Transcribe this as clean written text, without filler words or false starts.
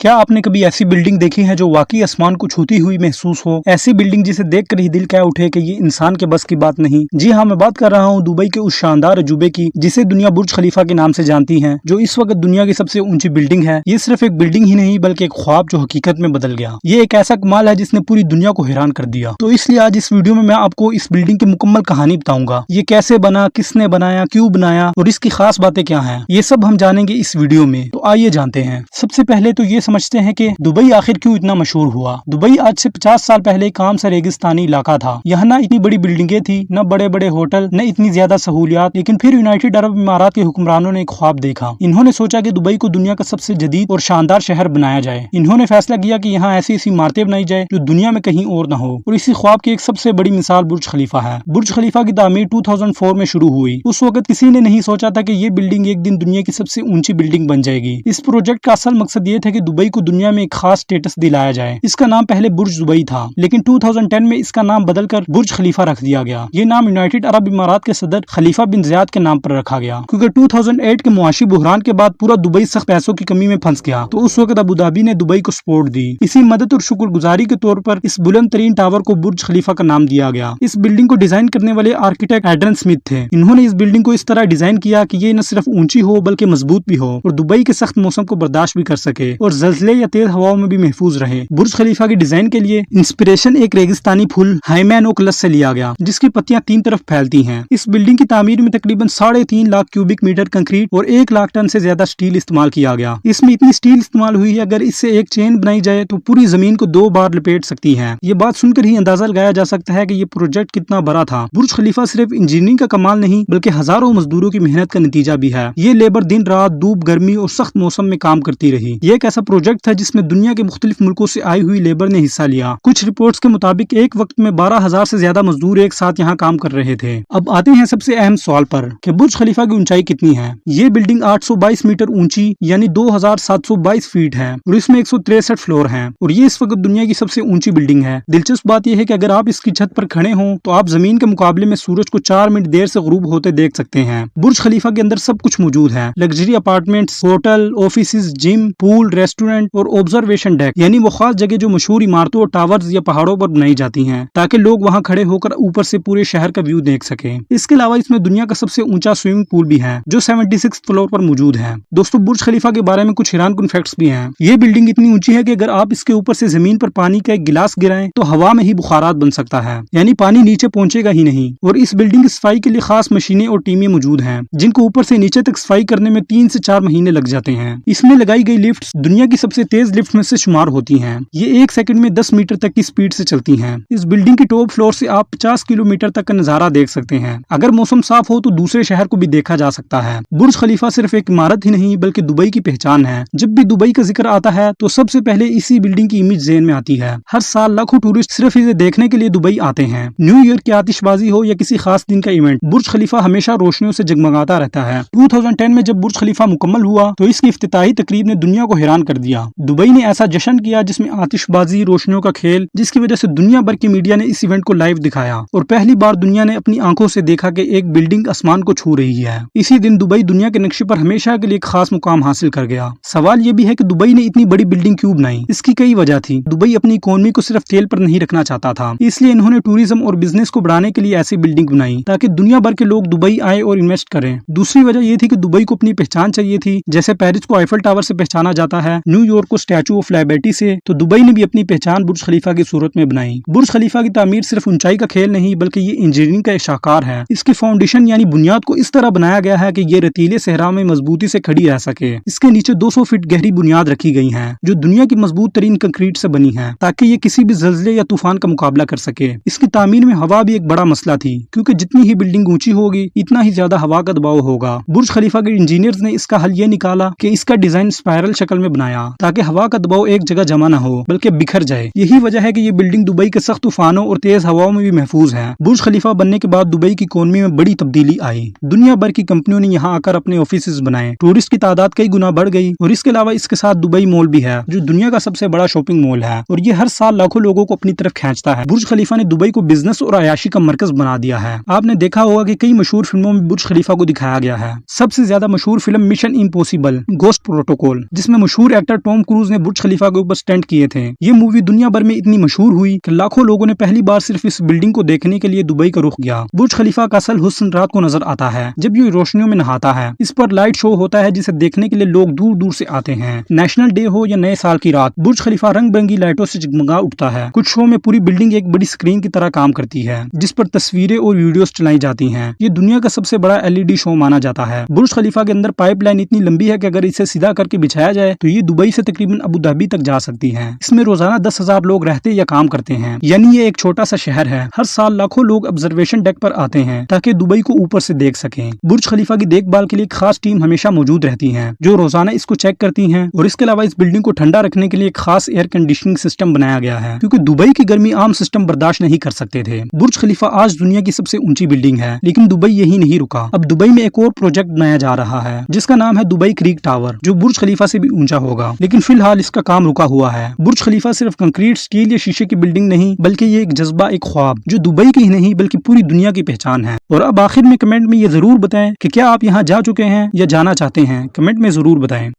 क्या आपने कभी ऐसी बिल्डिंग देखी है जो वाकई आसमान को छूती हुई महसूस हो? ऐसी बिल्डिंग जिसे देखकर ही दिल कह उठे कि ये इंसान के बस की बात नहीं। जी हाँ, मैं बात कर रहा हूँ दुबई के उस शानदार अजूबे की जिसे दुनिया बुर्ज खलीफा के नाम से जानती है, जो इस वक्त दुनिया की सबसे ऊंची बिल्डिंग है। ये सिर्फ एक बिल्डिंग ही नहीं बल्कि एक ख्वाब जो हकीकत में बदल गया। ये एक ऐसा कमाल है जिसने पूरी दुनिया को हैरान कर दिया। तो इसलिए आज इस वीडियो में मैं आपको इस बिल्डिंग की मुकम्मल कहानी बताऊंगा। ये कैसे बना, किसने बनाया, क्यों बनाया और इसकी खास बातें क्या है, ये सब हम जानेंगे इस वीडियो में। तो आइए जानते हैं। सबसे पहले तो ये समझते हैं कि दुबई आखिर क्यों इतना मशहूर हुआ। दुबई आज से 50 साल पहले एक आम सा रेगिस्तानी इलाका था। यहाँ न इतनी बड़ी बिल्डिंगें थी, न बड़े बड़े होटल, न इतनी ज्यादा सहूलियात। लेकिन फिर यूनाइटेड अरब इमारात के हुक्मरानों ने एक ख्वाब देखा। इन्होंने सोचा कि दुबई को दुनिया का सबसे जदीद और शानदार शहर बनाया जाए। इन्होंने फैसला किया कि यहाँ ऐसी ऐसी इमारतें बनाई जाए जो दुनिया में कहीं और न हो। और इसी ख्वाब की एक सबसे बड़ी मिसाल बुर्ज खलीफा है। बुर्ज खलीफा की तामीर 2004 में शुरू हुई। उस वक्त किसी ने नहीं सोचा था कि ये बिल्डिंग एक दिन दुनिया की सबसे ऊंची बिल्डिंग बन जाएगी। इस प्रोजेक्ट का असल मकसद ये था कि दुबई को दुनिया में एक खास स्टेटस दिलाया जाए। इसका नाम पहले बुर्ज दुबई था, लेकिन 2010 में इसका नाम बदलकर बुर्ज खलीफा रख दिया गया। ये नाम यूनाइटेड अरब इमारात के सदर खलीफा बिन ज़ियाद के नाम पर रखा गया, क्योंकि 2008 के मुआशी बुहरान के बाद पूरा दुबई सख्त पैसों की कमी में फंस गया। तो उस वक्त अबू धाबी ने दुबई को सपोर्ट दी। इसी मदद और शुक्रगुजारी के तौर पर इस बुलंद तरीन टावर को बुर्ज खलीफा का नाम दिया गया। इस बिल्डिंग को डिजाइन करने वाले आर्किटेक्ट एड्रन स्मिथ थे। इन्होंने इस बिल्डिंग को इस तरह डिजाइन किया कि ये न सिर्फ ऊंची हो बल्कि मजबूत भी हो और दुबई के सख्त मौसम को बर्दाश्त भी कर सके और जल्जले या तेज हवाओं में भी महफूज रहे। बुर्ज खलीफा के डिजाइन के लिए इंस्पिरेशन एक रेगिस्तानी फूल हाइमैन ओकलस से लिया गया, जिसकी पत्तियां तीन तरफ फैलती हैं। इस बिल्डिंग की तामीर में तकरीबन 3.5 लाख क्यूबिक मीटर कंक्रीट और 1 लाख टन से ज्यादा स्टील इस्तेमाल किया गया। इसमें इतनी स्टील इस्तेमाल हुई है, अगर इससे एक चेन बनाई जाए तो पूरी जमीन को 2 बार लपेट सकती है। ये बात सुनकर ही अंदाजा लगाया जा सकता है कि ये प्रोजेक्ट कितना बड़ा था। बुर्ज खलीफा सिर्फ इंजीनियरिंग का कमाल नहीं बल्कि हजारों मजदूरों की मेहनत का नतीजा भी है। ये लेबर दिन रात धूप गर्मी और सख्त मौसम में काम करती रही। ये एक ऐसा प्रोजेक्ट था जिसमें दुनिया के मुख्तलिफ मुल्कों से आई हुई लेबर ने हिस्सा लिया। कुछ रिपोर्ट्स के मुताबिक एक वक्त में 12,000 से ज्यादा मजदूर एक साथ यहाँ काम कर रहे थे। अब आते हैं सबसे अहम सवाल पर कि बुर्ज खलीफा की ऊंचाई कितनी है। ये बिल्डिंग 822 मीटर ऊंची यानी 2722 फीट है और इसमें 163 फ्लोर हैं और ये इस वक्त दुनिया की सबसे ऊंची बिल्डिंग है। दिलचस्प बात यह है कि अगर आप इसकी छत पर खड़े हों तो आप जमीन के मुकाबले में सूरज को 4 मिनट देर से गुरूब होते देख सकते हैं। बुर्ज खलीफा के अंदर सब कुछ मौजूद है। Luxury apartments, hotel, offices, gym, pool, restaurant और ऑब्जर्वेशन डेक यानी वो खास जगह जो मशहूर इमारतों और टावर्स या पहाड़ों पर बनाई जाती हैं ताकि लोग वहां खड़े होकर ऊपर से पूरे शहर का व्यू देख सकें। इसके अलावा इसमें दुनिया का सबसे ऊंचा स्विमिंग पूल भी है जो 76 फ्लोर पर मौजूद है। दोस्तों, बुर्ज खलीफा के बारे में कुछ हैरानकुन फैक्ट्स भी हैं। ये बिल्डिंग इतनी ऊंची है कि अगर आप इसके ऊपर से जमीन पर पानी का एक गिलास गिराएं तो हवा में ही बुखारात बन सकता है, यानी पानी नीचे पहुंचेगा ही नहीं। और इस बिल्डिंग की सफाई के लिए खास मशीनें और टीमें मौजूद हैं जिनको ऊपर से नीचे तक सफाई करने में 3 से 4 महीने लग जाते हैं। इसमें लगाई गई लिफ्ट दुनिया की सबसे तेज लिफ्ट में से शुमार होती हैं। ये 1 सेकंड में 10 मीटर तक की स्पीड से चलती हैं। इस बिल्डिंग की टॉप फ्लोर से आप 50 किलोमीटर तक का नजारा देख सकते हैं। अगर मौसम साफ हो तो दूसरे शहर को भी देखा जा सकता है। बुर्ज खलीफा सिर्फ एक इमारत ही नहीं बल्कि दुबई की पहचान है। जब भी दुबई का जिक्र आता है तो सबसे पहले इसी बिल्डिंग की इमेज ज़हन में आती है। हर साल लाखों टूरिस्ट सिर्फ इसे देखने के लिए दुबई आते हैं। न्यू ईयर की आतिशबाजी हो या किसी खास दिन का इवेंट, बुर्ज खलीफा हमेशा रोशनियों से जगमगाता रहता है। 2010 में जब बुर्ज खलीफा मुकम्मल हुआ तो इसकी इफ्तिताही तकरीब ने दुनिया को हैरान कर दिया। दुबई ने ऐसा जश्न किया जिसमें आतिशबाजी, रोशनियों का खेल, जिसकी वजह से दुनिया भर की मीडिया ने इस इवेंट को लाइव दिखाया और पहली बार दुनिया ने अपनी आंखों से देखा कि एक बिल्डिंग आसमान को छू रही है। इसी दिन दुबई दुनिया के नक्शे पर हमेशा के लिए एक खास मुकाम हासिल कर गया। सवाल ये भी है कि दुबई ने इतनी बड़ी बिल्डिंग क्यों बनाई। इसकी कई वजह थी। दुबई अपनी इकोनॉमी को सिर्फ तेल पर नहीं रखना चाहता था, इसलिए इन्होंने टूरिज्म और बिजनेस को बढ़ाने के लिए ऐसी बिल्डिंग बनाई ताकि दुनिया भर के लोग दुबई आए और इन्वेस्ट करें। दूसरी वजह ये थी कि दुबई को अपनी पहचान चाहिए थी। जैसे पेरिस को आईफल टावर से पहचाना जाता है, न्यूयॉर्क को स्टैचू ऑफ लिबर्टी से, तो दुबई ने भी अपनी पहचान बुर्ज खलीफा की सूरत में बनाई। बुर्ज खलीफा की तामीर सिर्फ ऊंचाई का खेल नहीं बल्कि ये इंजीनियरिंग का एक शाहकार है। इसकी फाउंडेशन यानी बुनियाद को इस तरह बनाया गया है कि ये रेतीले सहरा में मजबूती से खड़ी रह सके। इसके नीचे 200 फीट गहरी बुनियाद रखी गई है जो दुनिया की मजबूत तरीन कंक्रीट से बनी है ताकि ये किसी भी जल्जले या तूफान का मुकाबला कर सके। इसकी तामीर में हवा भी एक बड़ा मसला थी, क्योंकि जितनी ही बिल्डिंग ऊंची होगी इतना ही ज्यादा हवा का दबाव होगा। बुर्ज खलीफा के इंजीनियर्स ने इसका हल ये निकाला कि इसका डिजाइन स्पाइरल शक्ल में बनाया ताकि हवा का दबाव एक जगह जमा न हो बल्कि बिखर जाए। यही वजह है कि ये बिल्डिंग दुबई के सख्त तूफानों और तेज हवाओं में भी महफूज है। बुर्ज खलीफा बनने के बाद दुबई की इकोनॉमी में बड़ी तब्दीली आई। दुनिया भर की कंपनियों ने यहाँ आकर अपने ऑफिसेज बनाए, टूरिस्ट की तादाद कई गुना बढ़ गई और इसके अलावा इसके साथ दुबई मॉल भी है जो दुनिया का सबसे बड़ा शॉपिंग मॉल है और ये हर साल लाखों लोगों को अपनी तरफ खींचता है। बुर्ज खलीफा ने दुबई को बिजनेस और अयाशी का मरकज बना दिया है। आपने देखा होगा कि कई मशहूर फिल्मों में बुर्ज खलीफा को दिखाया गया है। सबसे ज्यादा मशहूर film mission impossible ghost protocol, जिसमें मशहूर एक्टर एक्टर टॉम क्रूज ने बुर्ज खलीफा के ऊपर स्टंट किए थे। ये मूवी दुनिया भर में इतनी मशहूर हुई कि लाखों लोगों ने पहली बार सिर्फ इस बिल्डिंग को देखने के लिए दुबई का रुख किया। बुर्ज खलीफा का असल हुस्न रात को नजर आता है जब ये रोशनियों में नहाता है। इस पर लाइट शो होता है जिसे देखने के लिए लोग दूर दूर से आते हैं। नेशनल डे हो या नए साल की रात, बुर्ज खलीफा रंग बिरंगी लाइटों से जगमगा उठता है। कुछ शो में पूरी बिल्डिंग एक बड़ी स्क्रीन की तरह काम करती है जिस पर तस्वीरें और वीडियोस चलाई जाती हैं। ये दुनिया का सबसे बड़ा LED शो माना जाता है। बुर्ज खलीफा के अंदर पाइपलाइन इतनी लंबी है कि अगर इसे सीधा करके बिछाया जाए तो ये दुबई से तकरीबन अबू धाबी तक जा सकती है। इसमें रोजाना 10,000 लोग रहते या काम करते हैं, यानी ये एक छोटा सा शहर है। हर साल लाखों लोग ऑब्जर्वेशन डेक पर आते हैं ताकि दुबई को ऊपर से देख सकें। बुर्ज खलीफा की देखभाल के लिए एक खास टीम हमेशा मौजूद रहती है जो रोजाना इसको चेक करती है। और इसके अलावा इस बिल्डिंग को ठंडा रखने के लिए एक खास एयर कंडीशनिंग सिस्टम बनाया गया है क्योंकि दुबई की गर्मी आम सिस्टम बर्दाश्त नहीं कर सकते थे। बुर्ज खलीफा आज दुनिया की सबसे ऊंची बिल्डिंग है, लेकिन दुबई यही नहीं रुका। अब दुबई में एक और प्रोजेक्ट बनाया जा रहा है जिसका नाम है दुबई क्रीक टावर, जो बुर्ज खलीफा से भी ऊंचा होगा, लेकिन फिलहाल इसका काम रुका हुआ है। बुर्ज खलीफा सिर्फ कंक्रीट, स्टील या शीशे की बिल्डिंग नहीं, बल्कि ये एक जज्बा, एक ख्वाब जो दुबई की ही नहीं बल्कि पूरी दुनिया की पहचान है। और अब आखिर में कमेंट में ये जरूर बताएं कि क्या आप यहाँ जा चुके हैं या जाना चाहते हैं। कमेंट में जरूर बताएं।